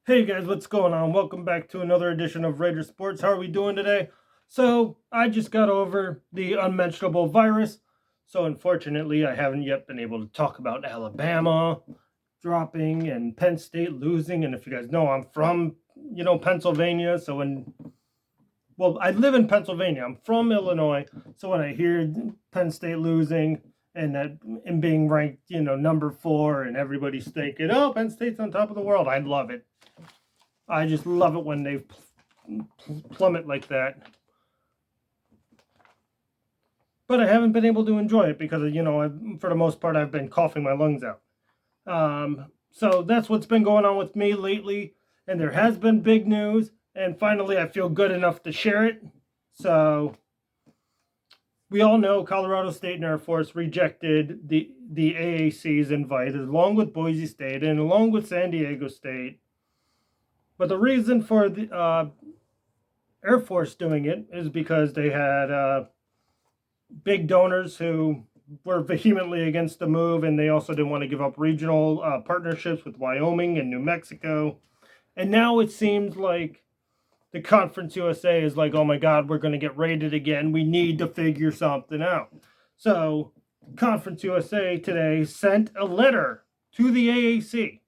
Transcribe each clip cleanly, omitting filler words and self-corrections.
Hey guys, what's going on? Welcome back to another edition of Raider Sports. How are we doing today? So, I just got over the unmentionable virus. So, unfortunately, I haven't yet been able to talk about Alabama dropping and Penn State losing. And if you guys know, I'm from, Pennsylvania. I live in Pennsylvania. I'm from Illinois. So, when I hear Penn State losing, and being ranked, number 4, and everybody's thinking, oh, Penn State's on top of the world. I love it. I just love it when they plummet like that. But I haven't been able to enjoy it because, for the most part, I've been coughing my lungs out. So that's what's been going on with me lately. And there has been big news. And finally, I feel good enough to share it. So we all know Colorado State and Air Force rejected the AAC's invite, along with Boise State and along with San Diego State. But the reason for the Air Force doing it is because they had big donors who were vehemently against the move, and they also didn't want to give up regional partnerships with Wyoming and New Mexico. And now it seems like the Conference USA is like, oh my God, we're going to get raided again. We need to figure something out. So Conference USA today sent a letter to the AAC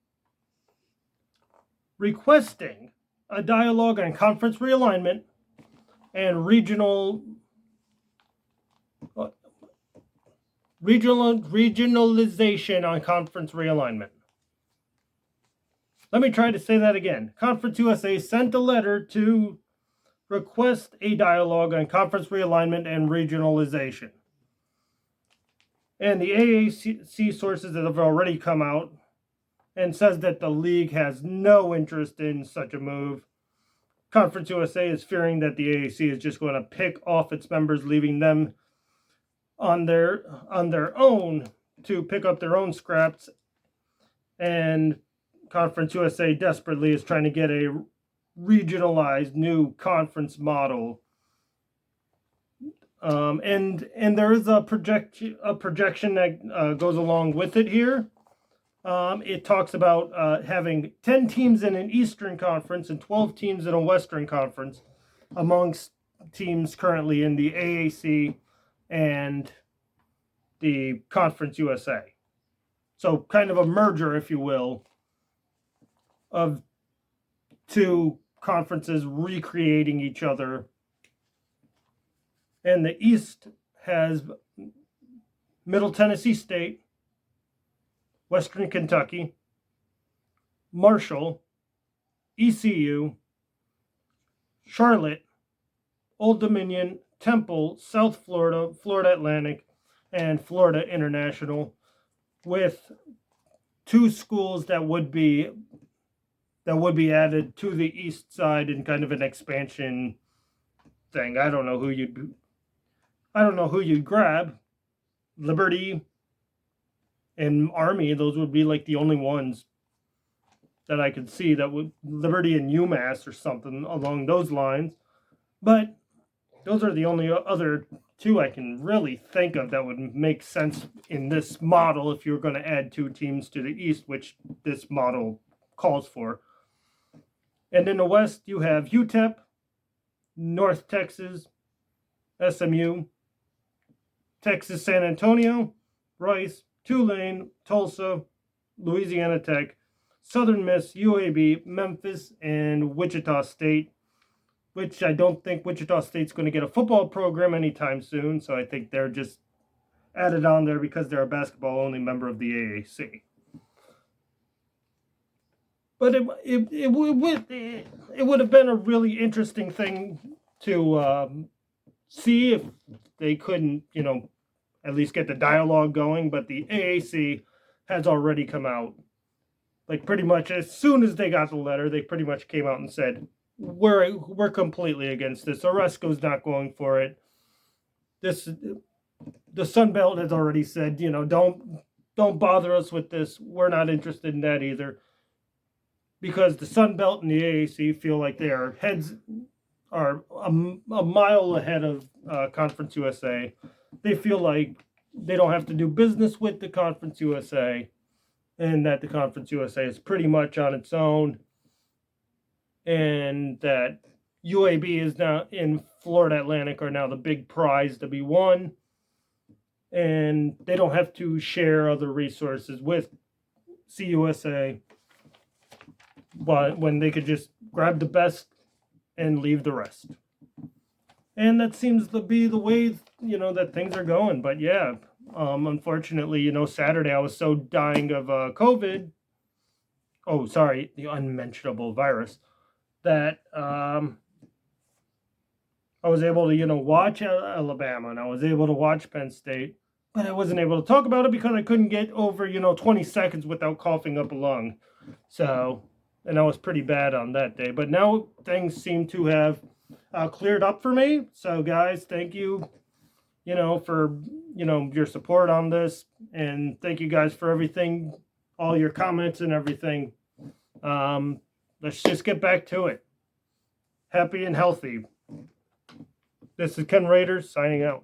requesting a dialogue on conference realignment and regionalization on conference realignment. Let me try to say that again. Conference USA sent a letter to request a dialogue on conference realignment and regionalization. And the AAC sources that have already come out and says that the league has no interest in such a move. Conference USA is fearing that the AAC is just going to pick off its members, leaving them on their own to pick up their own scraps. And Conference USA desperately is trying to get a regionalized new conference model. And there is a projection that goes along with it here. It talks about having 10 teams in an Eastern Conference and 12 teams in a Western Conference amongst teams currently in the AAC and the Conference USA. So kind of a merger, if you will, of two conferences recreating each other. And the East has Middle Tennessee State, Western Kentucky, Marshall, ECU, Charlotte, Old Dominion, Temple, South Florida, Florida Atlantic, and Florida International, with 2 schools that would be added to the east side in kind of an expansion thing. I don't know who you'd grab. Liberty and Army, those would be like the only ones that I could see that would, Liberty and UMass or something along those lines. But those are the only other 2 I can really think of that would make sense in this model if you're going to add 2 teams to the east, which this model calls for. And in the west, you have UTEP, North Texas, SMU, Texas San Antonio, Rice, Tulane, Tulsa, Louisiana Tech, Southern Miss, UAB, Memphis, and Wichita State, which I don't think Wichita State's going to get a football program anytime soon, so I think they're just added on there because they're a basketball-only member of the AAC. But it would have been a really interesting thing to see if they couldn't, at least get the dialogue going. But the AAC has already come out, like pretty much as soon as they got the letter, they pretty much came out and said, we're completely against this. Oresco's not going for it. The Sun Belt has already said, don't bother us with this. We're not interested in that either. Because the Sun Belt and the AAC feel like their heads are a mile ahead of Conference USA. They feel like they don't have to do business with the Conference USA, and that the Conference USA is pretty much on its own, and that the Conference USA is pretty much on its own. and that UAB is now in Florida Atlantic are now the big prize to be won, and they don't have to share other resources with CUSA, but when they could just grab the best and leave the rest. And that seems to be the way, that things are going. But yeah, unfortunately, Saturday I was so dying of COVID. Oh, sorry, the unmentionable virus, that I was able to, watch Alabama, and I was able to watch Penn State, but I wasn't able to talk about it because I couldn't get over, 20 seconds without coughing up a lung. So, and I was pretty bad on that day. But now things seem to have cleared up for me. So, guys, thank you, for, your support on this. And thank you guys for everything, all your comments and everything. Let's just get back to it. Happy and healthy. This is Ken Raiders signing out.